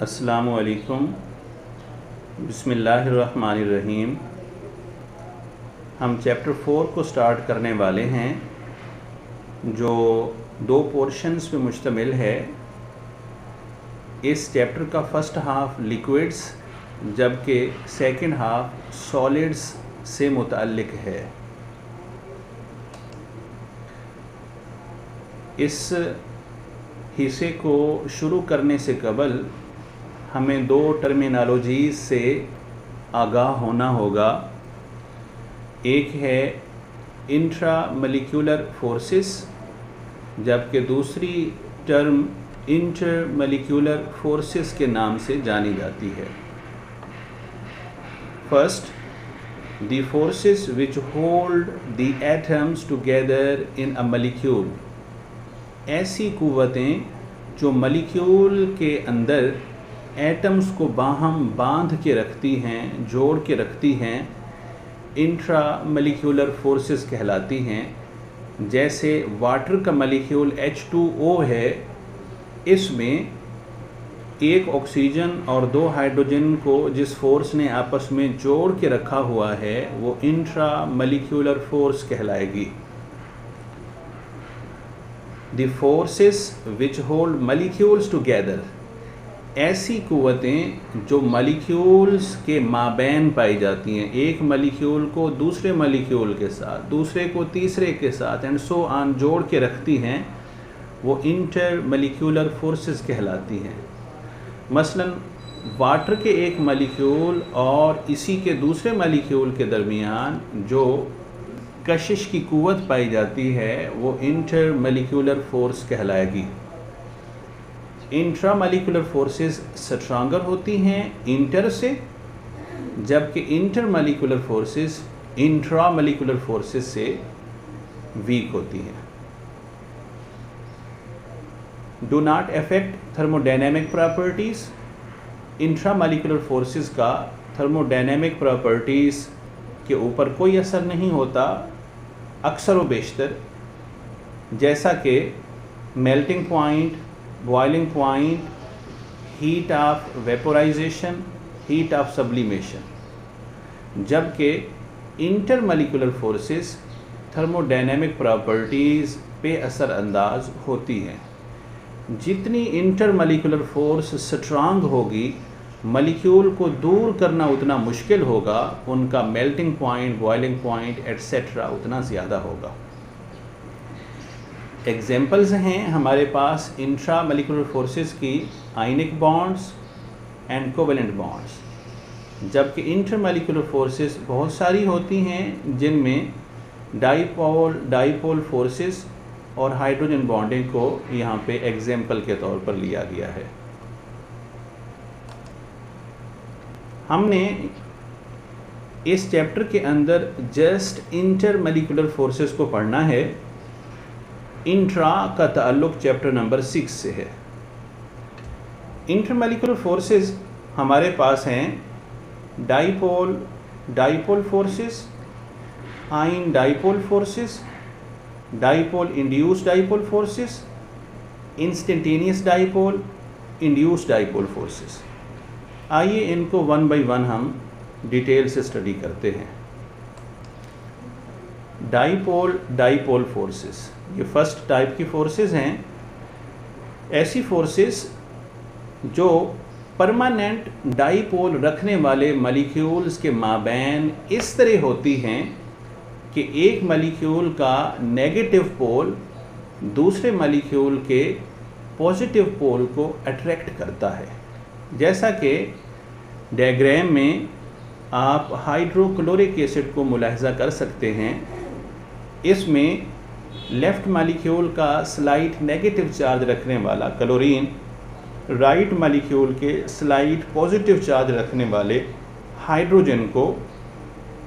अस्सलामु अलैकुम। बिस्मिल्लाहिर्रहमानिर्रहीम। हम चैप्टर 4 को स्टार्ट करने वाले हैं, जो 2 पोर्शंस पे मुश्तमिल है। इस चैप्टर का फ़र्स्ट हाफ लिक्विड्स, जबकि सेकंड हाफ सॉलिड्स से मुतअल्लिक़ है। इस हिस्से को शुरू करने से कबल हमें 2 टर्मिनोलॉजीज़ से आगाह होना होगा। एक है इंट्रा मॉलिक्यूलर फोर्सेस, जबकि दूसरी टर्म इंटर मॉलिक्यूलर फोर्सेस के नाम से जानी जाती है। First, the forces which hold the atoms together in a molecule. ऐसी क़ुव्वतें जो मॉलिक्यूल के अंदर एटम्स को बाहम बांध के रखती हैं, जोड़ के रखती हैं, इंट्रा मॉलिक्यूलर फोर्सेस कहलाती हैं। जैसे वाटर का मॉलिक्यूल H2O है, इसमें एक ऑक्सीजन और 2 हाइड्रोजन को जिस फोर्स ने आपस में जोड़ के रखा हुआ है, वो इंट्रा मॉलिक्यूलर फोर्स कहलाएगी। The forces which hold molecules together, ऐसी क़ुव्वतें जो मॉलिक्यूल्स के माबैन पाई जाती हैं, एक मॉलिक्यूल को दूसरे मॉलिक्यूल के साथ, दूसरे को तीसरे के साथ एंड सो ऑन जोड़ के रखती हैं, वो इंटर मॉलिक्यूलर फोर्सेस कहलाती हैं। मसलन वाटर के एक मॉलिक्यूल और इसी के दूसरे मॉलिक्यूल के दरमियान जो कशिश की क़ुव्वत पाई जाती है, वो इंटर मॉलिक्यूलर फोर्स कहलाएगी। इंट्रा मॉलिक्यूलर फोर्सेस स्ट्रांगर होती हैं इंटर से, जबकि intermolecular forces intramolecular forces से वीक होती हैं। Do not affect thermodynamic properties. Intramolecular forces का थर्मोडायनेमिक प्रॉपर्टीज़ के ऊपर कोई असर नहीं होता, अक्सर व बेशतर, जैसा कि melting point, boiling point, heat of vaporization, heat of sublimation. जबकि intermolecular forces thermodynamic properties पे असर अंदाज होती हैं। जितनी इंटर मॉलिक्यूलर फोर्स स्ट्रांग होगी, मॉलिक्यूल को दूर करना उतना मुश्किल होगा, उनका melting point, boiling point etcetera उतना ज़्यादा होगा। एग्जाम्पल्स हैं हमारे पास इंट्रा मॉलिक्यूलर फोर्सेस की आयनिक बॉन्ड्स एंड कोवेलेंट बॉन्ड्स, जबकि इंटर मॉलिक्यूलर फोर्सेस बहुत सारी होती हैं, जिनमें डाईपोल फोर्सेस और हाइड्रोजन बॉन्डिंग को यहाँ पे एग्जाम्पल के तौर पर लिया गया है। हमने इस चैप्टर के अंदर जस्ट इंटर मॉलिक्यूलर फोर्सेस को पढ़ना है। इंट्रा का ताल्लुक़ चैप्टर नंबर 6 से है। इंटर मॉलिक्यूलर फोर्सेस हमारे पास हैं dipole forces, ion dipole forces, dipole induced dipole forces, instantaneous dipole, induced dipole forces. आइए इनको 1 बाय 1 हम डिटेल से स्टडी करते हैं। डाईपोल फोर्सेस, ये फर्स्ट टाइप की फोर्सेस हैं। ऐसी फोर्सेस जो परमानेंट डाईपोल रखने वाले मॉलिक्यूल्स के माबैन इस तरह होती हैं कि एक मॉलिक्यूल का नेगेटिव पोल दूसरे मॉलिक्यूल के पॉजिटिव पोल को अट्रैक्ट करता है। जैसा कि डायग्राम में आप हाइड्रोक्लोरिक एसिड को मुलाहिजा कर सकते हैं। इसमें लेफ़्ट मॉलिक्यूल का स्लाइट नेगेटिव चार्ज रखने वाला क्लोरीन राइट मॉलिक्यूल के स्लाइट पॉजिटिव चार्ज रखने वाले हाइड्रोजन को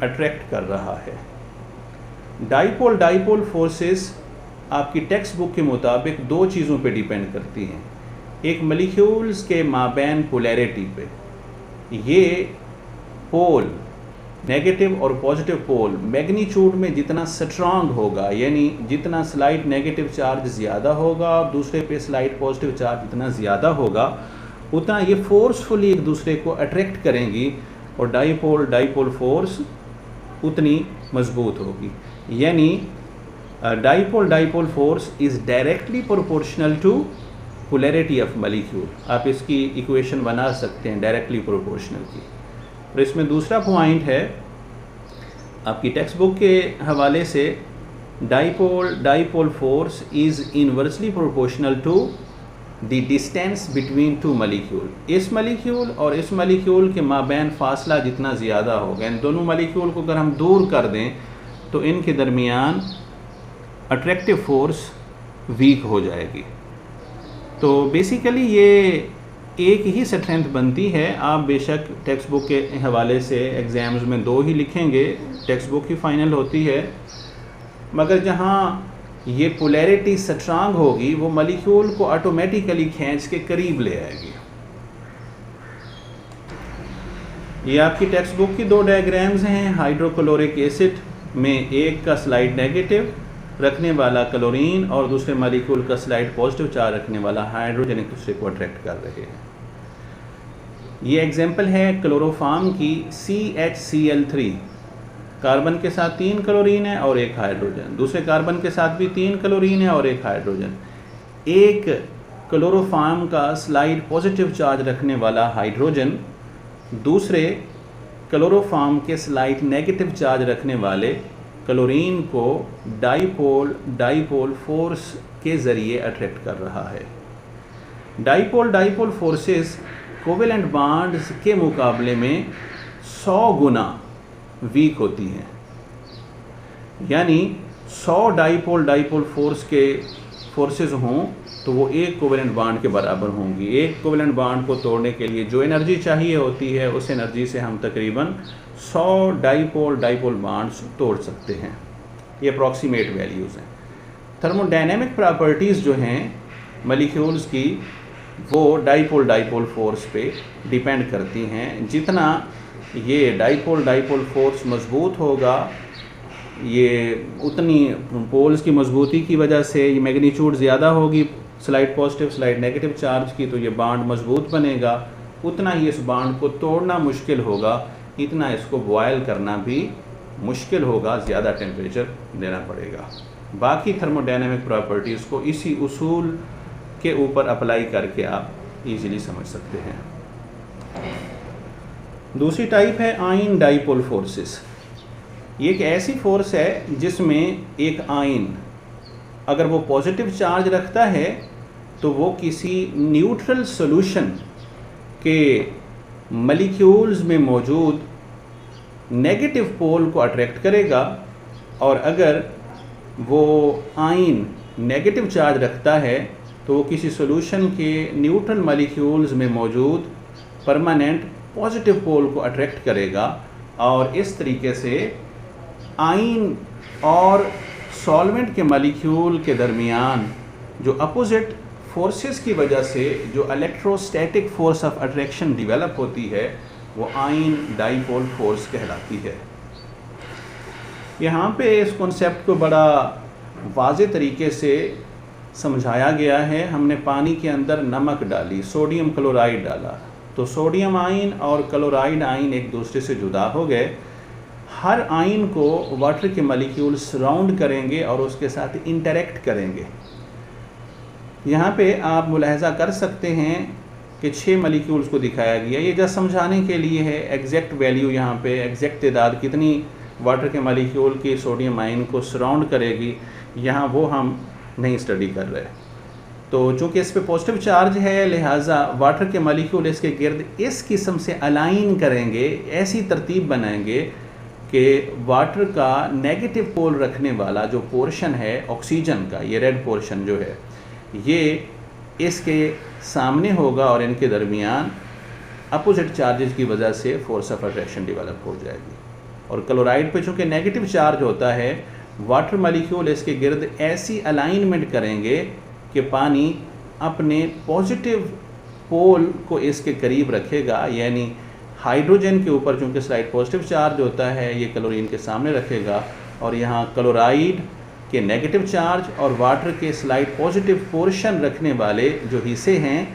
अट्रैक्ट कर रहा है। डाईपोल फोर्सेस आपकी टेक्स्ट बुक के मुताबिक 2 चीज़ों पे डिपेंड करती हैं। एक मॉलिक्यूल्स के माबैन पोलैरिटी पे, ये पोल नेगेटिव और पॉजिटिव पोल मैग्नीट्यूड में जितना स्ट्रांग होगा, यानी जितना स्लाइट नेगेटिव चार्ज ज़्यादा होगा और दूसरे पे स्लाइट पॉजिटिव चार्ज जितना ज़्यादा होगा, उतना ये फोर्सफुली एक दूसरे को अट्रैक्ट करेंगी और डाईपोल डाईपोल फोर्स उतनी मजबूत होगी। यानी dipole dipole force is directly proportional to polarity of molecule. आप इसकी इक्वेशन बना सकते हैं डायरेक्टली प्रोपोर्शनल की। और इसमें दूसरा पॉइंट है आपकी टेक्स्ट बुक के हवाले से, dipole dipole force is inversely proportional to the distance between two molecule. इस मॉलिक्यूल और इस मॉलिक्यूल के माबैन फासला जितना ज़्यादा होगा, इन दोनों मॉलिक्यूल को अगर हम दूर कर दें तो इनके दरमियान अट्रैक्टिव फोर्स वीक हो जाएगी। तो बेसिकली ये एक ही स्ट्रेंथ बनती है। आप बेशक टेक्स्ट बुक के हवाले से एग्ज़ाम्स में 2 ही लिखेंगे, टेक्स्ट बुक ही फाइनल होती है, मगर जहाँ ये पोलैरिटी स्ट्रांग होगी वो मॉलिक्यूल को ऑटोमेटिकली खींच के करीब ले आएगी। ये आपकी टेक्स्ट बुक की 2 डायग्राम्स हैं। हाइड्रोक्लोरिक एसिड में एक का स्लाइड नेगेटिव रखने वाला क्लोरीन और दूसरे मॉलिक्यूल का स्लाइड पॉजिटिव चार्ज रखने वाला हाइड्रोजन एक दूसरे को अट्रैक्ट कर रहे हैं। ये एग्जांपल है क्लोरोफॉर्म की CHCl3। कार्बन के साथ 3 क्लोरीन है और 1 हाइड्रोजन, दूसरे कार्बन के साथ भी 3 क्लोरीन है और 1 हाइड्रोजन। एक क्लोरोफॉर्म का स्लाइड पॉजिटिव चार्ज रखने वाला हाइड्रोजन दूसरे क्लोरोफॉर्म के स्लाइड नेगेटिव चार्ज रखने वाले क्लोरीन को डाईपोल डाईपोल फोर्स के ज़रिए अट्रैक्ट कर रहा है। Dipole dipole forces covalent bonds के मुकाबले में 100 गुना वीक होती हैं। यानी 100 डाईपोल डाईपोल फोर्सेस हों तो वो एक कोवेलेंट बॉन्ड के बराबर होंगी। एक कोवेलेंट बॉन्ड को तोड़ने के लिए जो एनर्जी चाहिए होती है उस एनर्जी से हम तकरीबन 100 डाईपोल डाईपोल बॉन्ड्स तोड़ सकते हैं। ये अप्रॉक्सीमेट वैल्यूज़ हैं। थर्मोडायनेमिक प्रॉपर्टीज़ जो हैं मॉलिक्यूल्स की वो डाईपोल डाईपोल फोर्स पे डिपेंड करती हैं। जितना ये डाईपोल डाईपोल फोर्स मजबूत होगा, ये उतनी पोल्स की मजबूती की वजह से ये मैग्नीट्यूड ज़्यादा होगी slide positive slide negative charge की, तो ये बॉन्ड मजबूत बनेगा। उतना ही इस बॉन्ड को तोड़ना मुश्किल होगा, इतना इसको बॉयल करना भी मुश्किल होगा, ज़्यादा टेम्परेचर देना पड़ेगा। बाकी थर्मोडायनेमिक प्रॉपर्टीज़ को इसी उसूल के ऊपर अप्लाई करके आप इजीली समझ सकते हैं। दूसरी टाइप है आयन डाईपोल फोर्सेस। ये एक ऐसी फोर्स है जिसमें एक आयन अगर वो पॉजिटिव चार्ज रखता है तो वो किसी न्यूट्रल सॉल्यूशन के मॉलिक्यूल्स में मौजूद नेगेटिव पोल को अट्रैक्ट करेगा, और अगर वो आयन नेगेटिव चार्ज रखता है तो वो किसी सॉल्यूशन के न्यूट्रल मॉलिक्यूल्स में मौजूद परमानेंट पॉजिटिव पोल को अट्रैक्ट करेगा। और इस तरीके से आयन और सॉल्वेंट के मॉलिक्यूल के दरमियान जो अपोजिट फोर्सेस की वजह से जो electrostatic force of attraction develop होती है वो आयन डाईपोल फोर्स कहलाती है। यहाँ पे इस कॉन्सेप्ट को बड़ा वाज़े तरीके से समझाया गया है। हमने पानी के अंदर नमक डाली, सोडियम क्लोराइड डाला, तो सोडियम आयन और क्लोराइड आयन एक दूसरे से जुदा हो गए। हर आयन को वाटर के मॉलिक्यूल सराउंड करेंगे और उसके साथ इंटरेक्ट करेंगे। यहाँ पे आप मुलाहजा कर सकते हैं कि 6 मॉलिक्यूल्स को दिखाया गया। ये जस्ट समझाने के लिए है, एग्जैक्ट वैल्यू यहाँ पे एग्जैक्ट तादाद कितनी वाटर के मॉलिक्यूल की सोडियम आयन को सराउंड करेगी, यहाँ वो हम नहीं स्टडी कर रहे। तो चूँकि इस पे पॉजिटिव चार्ज है, लिहाजा वाटर के मॉलिक्यूल इसके गिर्द इस किस्म से अलाइन करेंगे, ऐसी तरतीब बनाएंगे कि वाटर का नेगेटिव पोल रखने वाला जो पोर्शन है ऑक्सीजन का, ये रेड पोर्शन जो है, ये इसके सामने होगा और इनके दरमियान अपोजिट चार्जेस की वजह से फोर्स ऑफ अट्रैक्शन डेवलप हो जाएगी। और क्लोराइड पे चूँकि नेगेटिव चार्ज होता है, वाटर मॉलिक्यूल इसके गिर्द ऐसी अलाइनमेंट करेंगे कि पानी अपने पॉजिटिव पोल को इसके करीब रखेगा। यानी हाइड्रोजन के ऊपर चूँकि स्लाइड पॉजिटिव चार्ज होता है, ये क्लोरीन के सामने रखेगा, और यहाँ क्लोराइड के नेगेटिव चार्ज और वाटर के स्लाइड पॉजिटिव पोर्शन रखने वाले जो हिस्से हैं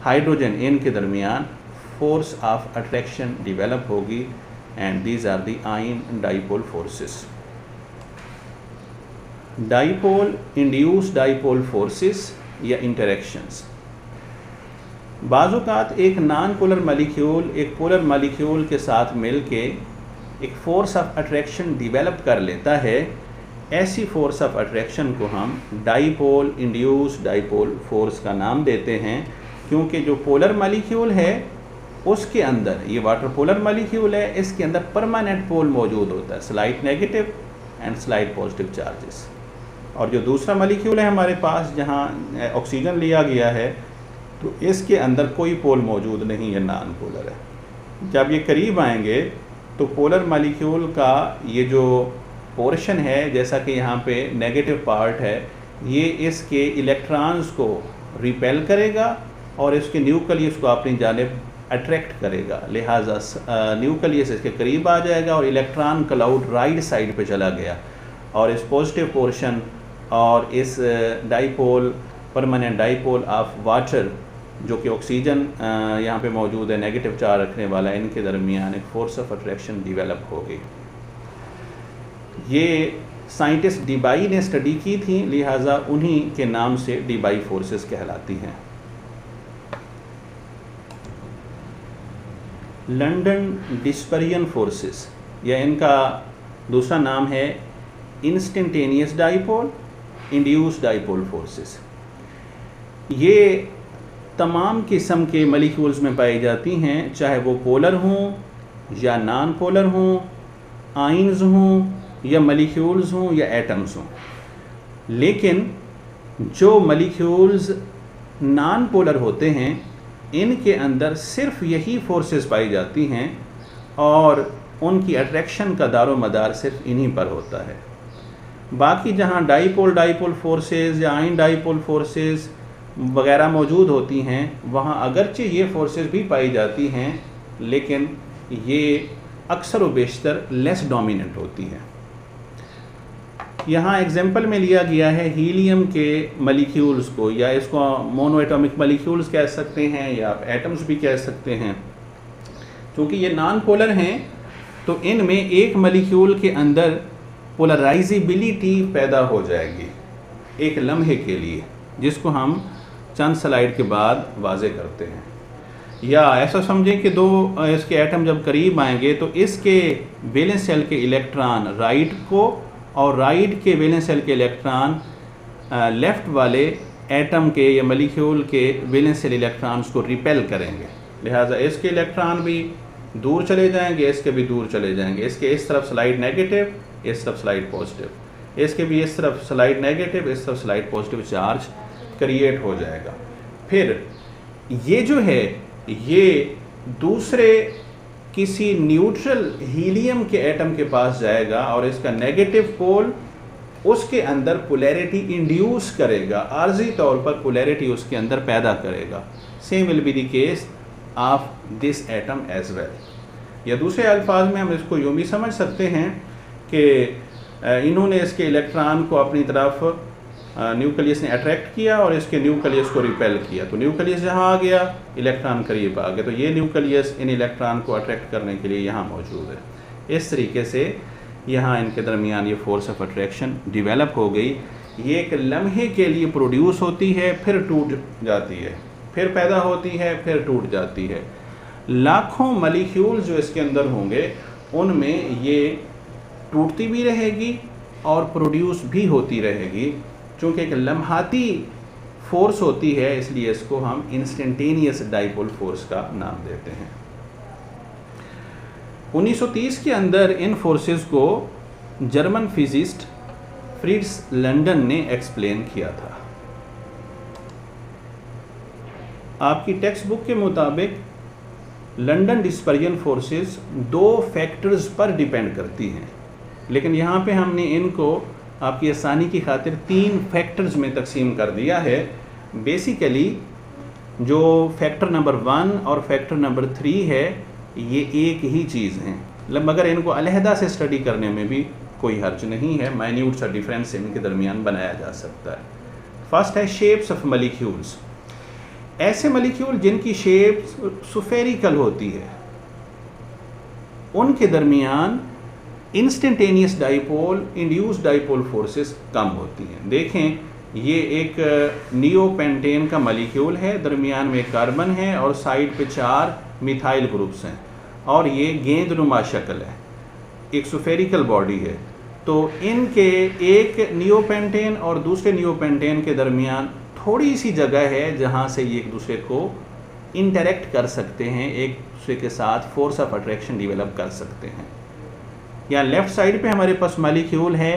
हाइड्रोजन इनके दरमियान फोर्स ऑफ अट्रैक्शन डेवलप होगी and these are the ion dipole forces. Dipole induced dipole forces या इंटरेक्शंस। बाज़-औक़ात एक नॉन पोलर मॉलिक्यूल एक पोलर मॉलिक्यूल के साथ मिलके एक फोर्स ऑफ अट्रैक्शन डेवलप कर लेता है। ऐसी फोर्स ऑफ अट्रैक्शन को हम डाइपोल इंड्यूस डाइपोल फोर्स का नाम देते हैं, क्योंकि जो पोलर मॉलिक्यूल है उसके अंदर, ये वाटर पोलर मॉलिक्यूल है, इसके अंदर परमानेंट पोल मौजूद होता है, slight negative and slight positive charges. और जो दूसरा मॉलिक्यूल है हमारे पास जहाँ ऑक्सीजन लिया गया है, तो इसके अंदर कोई पोल मौजूद नहीं है, नॉन पोलर है। जब ये करीब आएंगे तो पोलर मॉलिक्यूल का ये जो पोर्शन है, जैसा कि यहाँ पे नेगेटिव पार्ट है, ये इसके इलेक्ट्रॉन्स को रिपेल करेगा और इसके न्यूक्लियस को अपनी जानिब अट्रैक्ट करेगा। लिहाजा न्यूक्लियस इसके करीब आ जाएगा और इलेक्ट्रॉन क्लाउड राइट साइड पे चला गया, और इस पॉजिटिव पोर्शन और इस dipole permanent dipole of water जो कि ऑक्सीजन यहाँ पे मौजूद है, नेगेटिव चार्ज रखने वाला, इनके दरमियान एक फोर्स ऑफ अट्रैक्शन डेवलप होगी। ये साइंटिस्ट डीबाई ने स्टडी की थी, लिहाजा उन्हीं के नाम से डीबाई फोर्सेस कहलाती हैं। लंदन डिस्पर्जन फोर्सेस, या इनका दूसरा नाम है instantaneous dipole induced dipole forces. ये तमाम किस्म के मॉलिक्यूल्स में पाई जाती हैं, चाहे वो पोलर हों या नॉन पोलर हों, आयन्स हों या मॉलिक्यूल्स हों या एटम्स हों। लेकिन जो मॉलिक्यूल्स नॉन पोलर होते हैं, इनके अंदर सिर्फ यही फोर्सेस पाई जाती हैं और उनकी अट्रैक्शन का दारो मदार सिर्फ इन्हीं पर होता है। बाकी जहाँ डाइपोल फोर्सेस या आयन डाइपोल फोर्सेस वगैरह मौजूद होती हैं, वहाँ अगरचे ये फोर्सेस भी पाई जाती हैं, लेकिन ये अक्सर व बेशतर लेस डोमिनेंट होती हैं। यहाँ एग्जांपल में लिया गया है हीलियम के मॉलिक्यूल्स को, या इसको मोनो एटॉमिक मॉलिक्यूल्स कह सकते हैं या आप एटम्स भी कह सकते हैं। क्योंकि ये नॉन पोलर हैं तो इनमें एक मॉलिक्यूल के अंदर पोलराइजेबिलिटी पैदा हो जाएगी एक लम्हे के लिए, जिसको हम चंद स्लाइड के बाद वाज़े करते हैं। या ऐसा समझें कि दो इसके एटम जब करीब आएंगे तो इसके वैलेंस शेल के इलेक्ट्रॉन राइट को और राइट के वैलेंस शेल के इलेक्ट्रॉन लेफ़्ट वाले एटम के या मॉलिक्यूल के वैलेंस शेल इलेक्ट्रॉन्स को रिपेल करेंगे। लिहाजा इसके इलेक्ट्रॉन भी दूर चले जाएंगे, इसके भी दूर चले जाएंगे। इसके इस तरफ स्लाइड नेगेटिव, इस तरफ स्लाइड पॉजिटिव, इसके भी इस तरफ स्लाइड नेगेटिव, इस तरफ स्लाइड पॉजिटिव चार्ज क्रिएट हो जाएगा। फिर ये जो है ये दूसरे किसी न्यूट्रल हीलियम के एटम के पास जाएगा और इसका नेगेटिव पोल उसके अंदर पोलैरिटी इंड्यूस करेगा, आर्जी तौर पर पोलैरिटी उसके अंदर पैदा करेगा। Same will be the case of this atom as well. या दूसरे अल्फाज में हम इसको यूँ भी समझ सकते हैं कि इन्होंने इसके इलेक्ट्रॉन को अपनी तरफ न्यूक्लियस ने अट्रैक्ट किया और इसके न्यूक्लियस को रिपेल किया, तो न्यूक्लियस जहाँ आ गया इलेक्ट्रॉन करीब आ गया, तो ये न्यूक्लियस इन इलेक्ट्रॉन को अट्रैक्ट करने के लिए यहाँ मौजूद है। इस तरीके से यहाँ इनके दरमियान ये फोर्स ऑफ अट्रैक्शन डेवलप हो गई। ये एक लम्हे के लिए प्रोड्यूस होती है, फिर टूट जाती है, फिर पैदा होती है, फिर टूट जाती है। लाखों मॉलिक्यूल जो इसके अंदर होंगे उनमें ये टूटती भी रहेगी और प्रोड्यूस भी होती रहेगी। चूँकि एक लम्हाती फोर्स होती है, इसलिए इसको हम इंस्टेंटेनियस डाइपोल फोर्स का नाम देते हैं। 1930 के अंदर इन फोर्सेस को जर्मन फिजिस्ट फ्रिट्ज लंडन ने एक्सप्लेन किया था। आपकी टेक्स्ट बुक के मुताबिक लंदन डिस्पर्जन फोर्सेस दो फैक्टर्स पर डिपेंड करती हैं, लेकिन यहाँ पे हमने इनको आपकी आसानी की खातिर 3 फैक्टर्स में तकसीम कर दिया है। बेसिकली जो फैक्टर नंबर 1 और फैक्टर नंबर 3 है, ये एक ही चीज़ हैं, मगर इनको अलहदा से स्टडी करने में भी कोई हर्ज नहीं है। माइन्यूट सा डिफरेंस इनके दरमियान बनाया जा सकता है। फर्स्ट है शेप्स ऑफ मॉलिक्यूल्स। ऐसे मॉलिक्यूल जिनकी शेप स्फेरिकल होती है उनके दरमियान instantaneous dipole induced dipole forces कम होती हैं। देखें, ये एक नियोपेंटेन का मॉलिक्यूल है, दरमियान में कार्बन है और साइड पे 4 मिथाइल ग्रुप्स हैं और ये गेंदनुमा शक्ल है, एक स्फेरिकल बॉडी है। तो इनके एक नियोपेंटेन और दूसरे नियोपेंटेन के दरमियान थोड़ी सी जगह है जहाँ से ये एक दूसरे को इंटरेक्ट कर सकते हैं, एक दूसरे के साथ फोर्स ऑफ अट्रैक्शन डेवलप कर सकते हैं। यहाँ लेफ्ट साइड पे हमारे पास मॉलिक्यूल है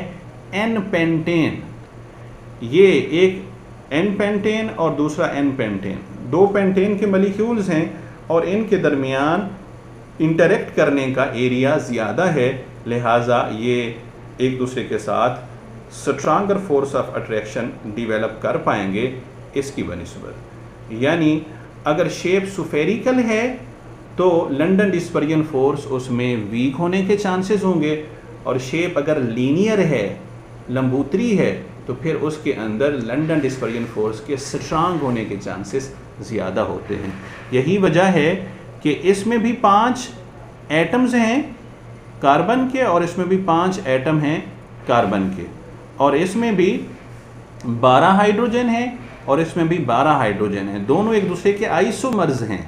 एन पेंटेन। ये एक एन पेंटेन और दूसरा एन पेंटेन, 2 पेंटेन के मॉलिक्यूल्स हैं और इनके दरमियान इंटरेक्ट करने का एरिया ज़्यादा है, लिहाजा ये एक दूसरे के साथ stronger force of attraction develop कर पाएंगे इसकी बनिस्बत। यानी अगर शेप स्फेरिकल है तो लंदन डिस्पर्जन फोर्स उसमें वीक होने के चांसेस होंगे, और शेप अगर लीनियर है, लंबूतरी है, तो फिर उसके अंदर लंदन डिस्पर्जन फोर्स के स्ट्रांग होने के चांसेस ज़्यादा होते हैं। यही वजह है कि इसमें भी 5 एटम्स हैं कार्बन के और इसमें भी 5 एटम हैं कार्बन के, और इसमें भी 12 हाइड्रोजन हैं और इसमें भी 12 हाइड्रोजन हैं। दोनों एक दूसरे के आइसोमर्स हैं।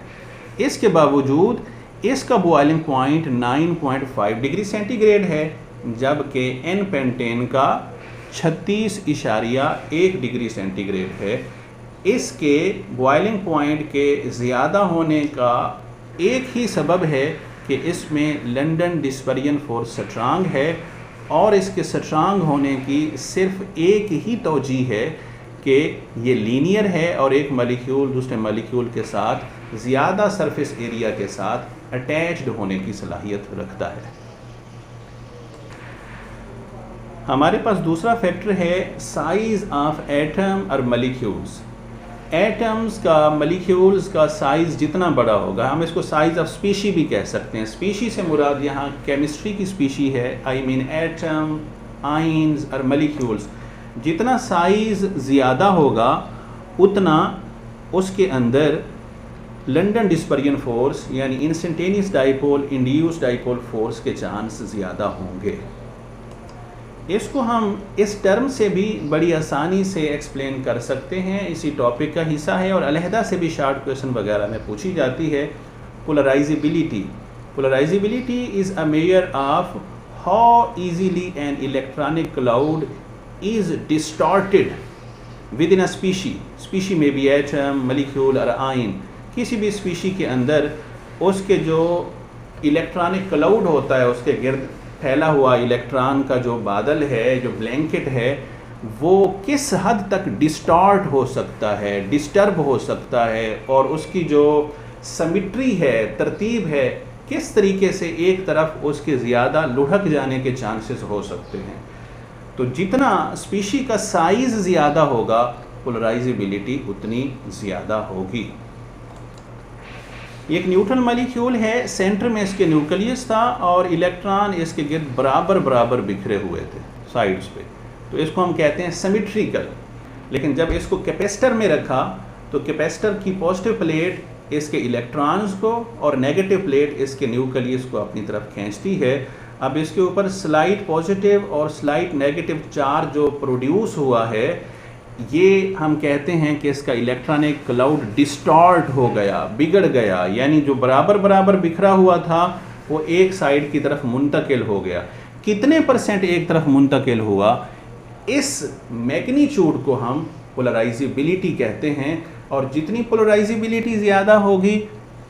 इसके बावजूद इसका बॉइलिंग पॉइंट 9.5 डिग्री सेंटीग्रेड है, जबकि एन पेंटेन का 36.1 डिग्री सेंटीग्रेड है। इसके बॉइलिंग पॉइंट के ज़्यादा होने का एक ही सबब है कि इसमें लंदन डिस्पर्जन फोर्स स्ट्रांग है, और इसके स्ट्रांग होने की सिर्फ एक ही तौजीह है कि ये लीनियर है और एक मॉलिक्यूल दूसरे मॉलिक्यूल के साथ ज़्यादा सरफेस एरिया के साथ अटैच्ड होने की सलाहियत रखता है। हमारे पास दूसरा फैक्टर है साइज़ ऑफ एटम और मॉलिक्यूल्स। एटम्स का मॉलिक्यूल्स का साइज़ जितना बड़ा होगा, हम इसको साइज़ ऑफ स्पीशी भी कह सकते हैं। स्पीशी से मुराद यहाँ केमिस्ट्री की स्पीशी है, आई मीन एटम, आइंस और मॉलिक्यूल्स। जितना साइज़ ज़्यादा होगा उतना उसके अंदर लंदन डिस्पर्जन फोर्स यानी instantaneous dipole induced dipole force के चांस ज़्यादा होंगे। इसको हम इस टर्म से भी बड़ी आसानी से एक्सप्लेन कर सकते हैं, इसी टॉपिक का हिस्सा है और अलहदा से भी शार्ट क्वेश्चन वगैरह में पूछी जाती है। Polarisability. Polarisability is a measure of how easily an electronic cloud is distorted with in a species. Species में भी एटम, मॉलिक्यूल और आयन, किसी भी स्पीशी के अंदर उसके जो इलेक्ट्रॉनिक क्लाउड होता है, उसके गिर्द फैला हुआ इलेक्ट्रॉन का जो बादल है, जो ब्लैंकेट है, वो किस हद तक डिस्टॉर्ट हो सकता है, डिस्टर्ब हो सकता है, और उसकी जो सिमेट्री है, तरतीब है, किस तरीके से एक तरफ उसके ज़्यादा लुढ़क जाने के चांसेस हो सकते हैं। तो जितना स्पीशी का साइज़ ज़्यादा होगा, पोलराइजेबिलिटी उतनी ज़्यादा होगी। एक न्यूट्रल मॉलिक्यूल है, सेंटर में इसके न्यूक्लियस था और इलेक्ट्रॉन इसके गिर्द बराबर बराबर बिखरे हुए थे साइड्स पे, तो इसको हम कहते हैं सिमेट्रिकल। लेकिन जब इसको कैपेसिटर में रखा तो कैपेसिटर की पॉजिटिव प्लेट इसके इलेक्ट्रॉन्स को और नेगेटिव प्लेट इसके न्यूक्लियस को अपनी तरफ खींचती है। अब इसके ऊपर स्लाइट पॉजिटिव और स्लाइट नेगेटिव चार्ज जो प्रोड्यूस हुआ है, ये हम कहते हैं कि इसका इलेक्ट्रॉनिक क्लाउड डिस्टॉर्ट हो गया, बिगड़ गया, यानी जो बराबर बराबर बिखरा हुआ था वो एक साइड की तरफ मुंतकिल हो गया। कितने % एक तरफ मुंतकिल हुआ, इस मैग्नीट्यूड को हम पोलराइजेबिलिटी कहते हैं, और जितनी पोलराइजेबिलिटी ज़्यादा होगी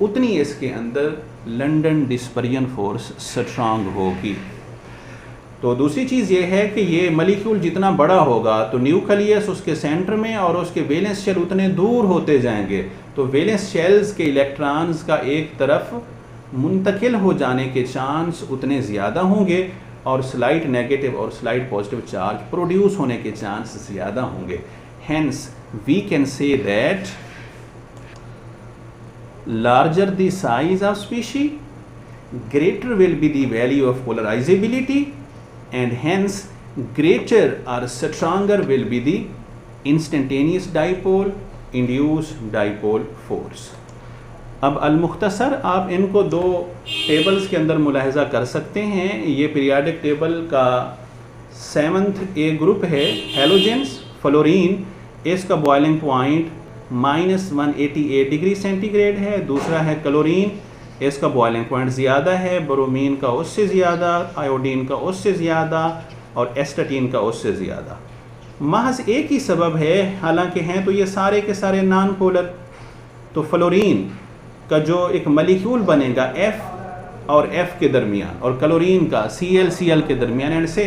उतनी इसके अंदर लंदन डिस्पर्जन फोर्स स्ट्रांग होगी। तो दूसरी चीज़ ये है कि ये मॉलिक्यूल जितना बड़ा होगा तो न्यूक्लियस उसके सेंटर में और उसके वैलेंस शेल उतने दूर होते जाएंगे, तो वैलेंस शेल्स के इलेक्ट्रॉन्स का एक तरफ मुंतकिल हो जाने के चांस उतने ज़्यादा होंगे और स्लाइट नेगेटिव और स्लाइट पॉजिटिव चार्ज प्रोड्यूस होने के चांस ज़्यादा होंगे। Hence we can say that larger the size of species, greater will be the value of polarizability, and hence greater or stronger will be the instantaneous dipole, induce dipole force. अब अलमुख्तसर आप इनको दो tables के अंदर मुलाहजा कर सकते हैं। ये पीरियाडिक टेबल का 7th ए ग्रुप है, हेलोजेंस फ्लोरीन, इसका बॉइलिंग पॉइंट -188 डिग्री सेंटीग्रेड है। दूसरा है क्लोरीन, इसका बॉइलिंग पॉइंट ज़्यादा है, ब्रोमीन का उससे ज़्यादा, आयोडीन का उससे ज़्यादा और एस्टाटीन का उससे ज़्यादा। महज एक ही सबब है, हालांकि हैं तो ये सारे के सारे नॉन पोलर। तो फ्लोरीन का जो एक मॉलिक्यूल बनेगा F और F के दरमियान, और क्लोरीन का Cl के दरमियान, एंड से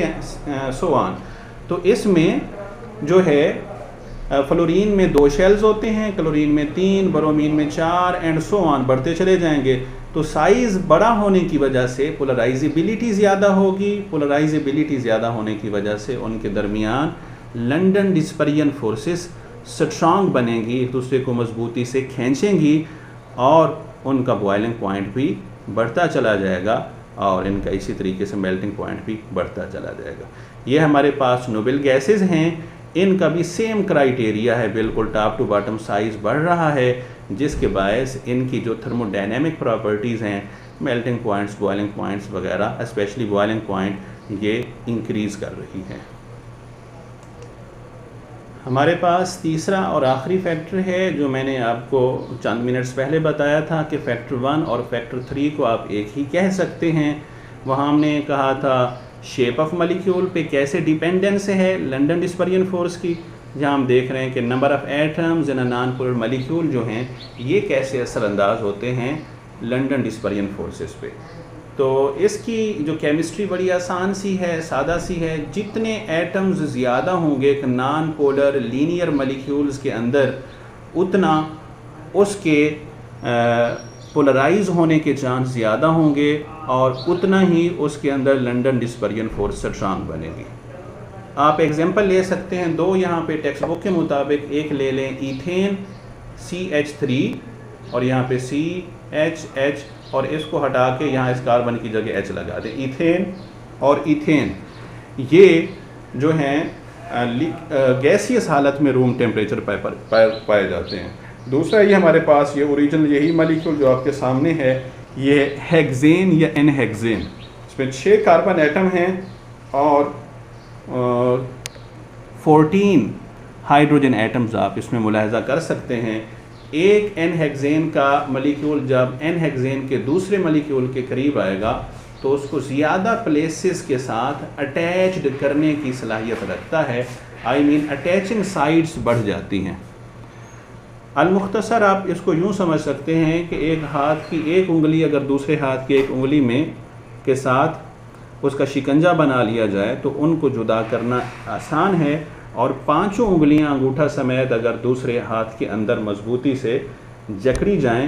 सो ऑन। तो इसमें जो है फ्लोरीन में 2 शेल्स होते हैं, क्लोरीन में 3, ब्रोमीन में 4 एंड सो ऑन, बढ़ते चले जाएंगे। तो साइज़ बड़ा होने की वजह से पोलराइजेबिलिटी ज़्यादा होगी। पोलराइजेबिलिटी ज़्यादा होने की वजह से उनके दरमियान लंदन डिस्पर्जन फोर्सेस स्ट्रांग बनेंगी, एक दूसरे को मजबूती से खींचेंगी और उनका बॉइलिंग पॉइंट भी बढ़ता चला जाएगा और इनका इसी तरीके से मेल्टिंग पॉइंट भी बढ़ता चला जाएगा। ये हमारे पास नोबल गैसेस हैं, इनका भी सेम क्राइटेरिया है, बिल्कुल टॉप टू बॉटम साइज़ बढ़ रहा है, जिसके बायस इनकी जो थर्मोडायनेमिक प्रॉपर्टीज़ हैं, मेल्टिंग पॉइंट्स, बॉइलिंग पॉइंट्स वगैरह, स्पेशली बॉइलिंग पॉइंट, ये इंक्रीज़ कर रही है। हमारे पास तीसरा और आखिरी फैक्टर है जो मैंने आपको चंद मिनट्स पहले बताया था कि फैक्टर 1 और फैक्टर 3 को आप एक ही कह सकते हैं। वहाँ हमने कहा था शेप ऑफ मॉलिक्यूल पे कैसे डिपेंडेंस है लंदन डिस्पर्जन फोर्स की, जहाँ हम देख रहे हैं कि number of atoms in a non polar molecule जो हैं ये कैसे असरअंदाज होते हैं लंदन डिस्पर्जन फोर्सेस पे। तो इसकी जो केमिस्ट्री बड़ी आसान सी है, सादा सी है। जितने एटम्स ज़्यादा होंगे एक नॉन पोलर लीनियर मॉलिक्यूल्स के अंदर, उतना उसके पोलराइज होने के चांस ज़्यादा होंगे और उतना ही उसके अंदर लंदन डिस्पर्जन फोर्स स्ट्रांग बनेगी। आप एग्जांपल ले सकते हैं 2 यहाँ पे टेक्स्ट बुक के मुताबिक। एक ले लें ईथेन CH3 और यहाँ पे CH और इसको हटा के यहाँ इस कार्बन की जगह H लगा दें। ईथेन और ईथेन ये जो हैं गैसियस हालत में रूम टेम्परेचर पाए जाते हैं। दूसरा ये हमारे पास ये ओरिजिनल यही मॉलिक्यूल जो आपके सामने है, ये हेक्सेन या एनहेक्सेन। इसमें 6 कार्बन एटम हैं और 14 हाइड्रोजन एटम्स आप इसमें मुलाहजा कर सकते हैं। एक एनहेक्सेन का मॉलिक्यूल जब एनहेक्सेन के दूसरे मॉलिक्यूल के करीब आएगा तो उसको ज़्यादा प्लेसेस के साथ अटैच्ड करने की सलाहियत रखता है। आई मीन अटैचिंग साइड्स बढ़ जाती हैं। अलमुख्तसर आप इसको यूँ समझ सकते हैं कि एक हाथ की एक उंगली अगर दूसरे हाथ की एक उंगली में के साथ उसका शिकंजा बना लिया जाए तो उनको जुदा करना आसान है, और 5 उंगलियां अंगूठा समेत अगर दूसरे हाथ के अंदर मजबूती से जकड़ी जाएं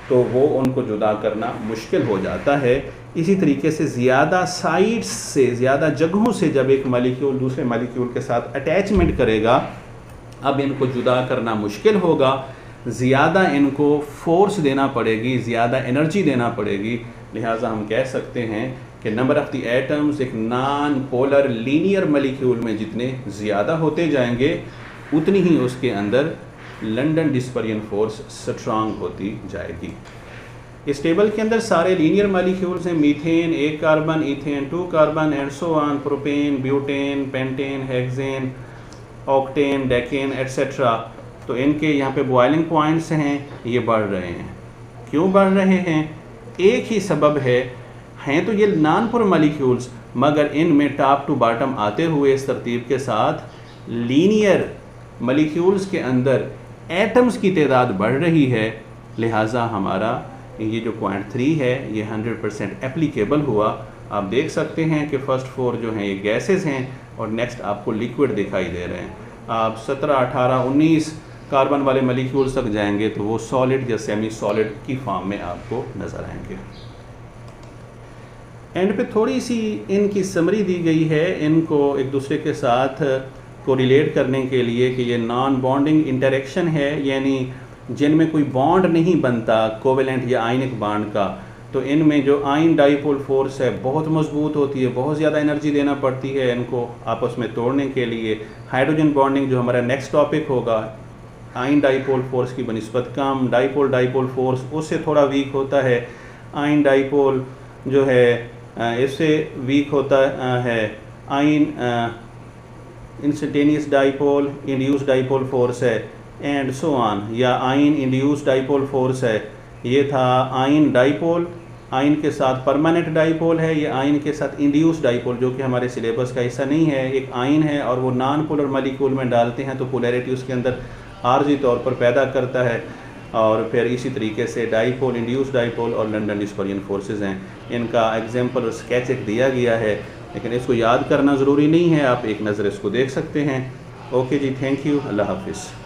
तो वो उनको जुदा करना मुश्किल हो जाता है। इसी तरीके से ज़्यादा साइड्स से, ज़्यादा जगहों से जब एक मॉलिक्यूल दूसरे मॉलिक्यूल के साथ अटैचमेंट करेगा, अब इनको जुदा करना मुश्किल होगा, ज़्यादा इनको फोर्स देना पड़ेगी, ज़्यादा एनर्जी देना पड़ेगी। लिहाजा हम कह सकते हैं कि नंबर ऑफ़ द एटम्स एक नॉन पोलर लीनियर मॉलिक्यूल में जितने ज़्यादा होते जाएंगे उतनी ही उसके अंदर लंदन डिस्पर्जन फोर्स स्ट्रांग होती जाएगी। इस टेबल के अंदर सारे लीनियर मॉलिक्यूल्स हैं। Methane 1 carbon, ethane 2 carbon and so on, propane, butane, pentane, hexane, octane, decane etcetera. तो इनके यहाँ पे बॉइलिंग पॉइंट्स हैं, ये बढ़ रहे हैं। क्यों बढ़ रहे हैं? एक ही सबब है, हैं तो ये नॉन पोलर मॉलिक्यूल्स, मगर इनमें टॉप टू बॉटम आते हुए इस तरतीब के साथ लीनियर मॉलिक्यूल्स के अंदर एटम्स की तादाद बढ़ रही है। लिहाजा हमारा ये जो पॉइंट 3 है ये 100% एप्लीकेबल हुआ। आप देख सकते हैं कि फर्स्ट 4 जो हैं ये गैसेस हैं और नेक्स्ट आपको लिक्विड दिखाई दे रहे हैं। आप 17, 18, 19 कार्बन वाले मॉलिक्यूल्स तक जाएंगे तो वो सॉलिड या सेमी सॉलिड की फॉर्म में आपको नज़र आएंगे। एंड पे थोड़ी सी इनकी समरी दी गई है, इनको एक दूसरे के साथ को रिलेट करने के लिए कि ये नॉन बॉन्डिंग इंटरेक्शन है, यानी जिनमें कोई बॉन्ड नहीं बनता कोवेलेंट या आयनिक बॉन्ड का, तो इनमें जो आयन डाइपोल फोर्स है बहुत मजबूत होती है, बहुत ज़्यादा एनर्जी देना पड़ती है इनको आपस में तोड़ने के लिए। हाइड्रोजन बॉन्डिंग जो हमारा नेक्स्ट टॉपिक होगा, आयन डाइपोल फोर्स की बनिस्बत कम, डाइपोल फोर्स उससे थोड़ा वीक होता है, आयन डाइपोल जो है इससे वीक होता है, ion instantaneous dipole induced dipole force है एंड सो ऑन, या आयन इंड्यूस डाइपोल फोर्स है। ये था आयन डाइपोल, आयन के साथ परमानेंट डाइपोल है, ये आयन के साथ इंड्यूस डाइपोल जो कि हमारे सिलेबस का हिस्सा नहीं है। एक आयन है और वो नॉन पोलर मॉलिक्यूल में डालते हैं तो पोलैरिटी उसके अंदर आर्जी तौर पर पैदा करता है। और फिर इसी तरीके से डाइपोल, इंड्यूस डाइपोल और लंदन डिस्पर्जन फोर्सेस हैं, इनका एग्जाम्पल और स्केच एक दिया गया है, लेकिन इसको याद करना ज़रूरी नहीं है, आप एक नज़र इसको देख सकते हैं। ओके जी, थैंक यू, अल्लाह हाफिज़।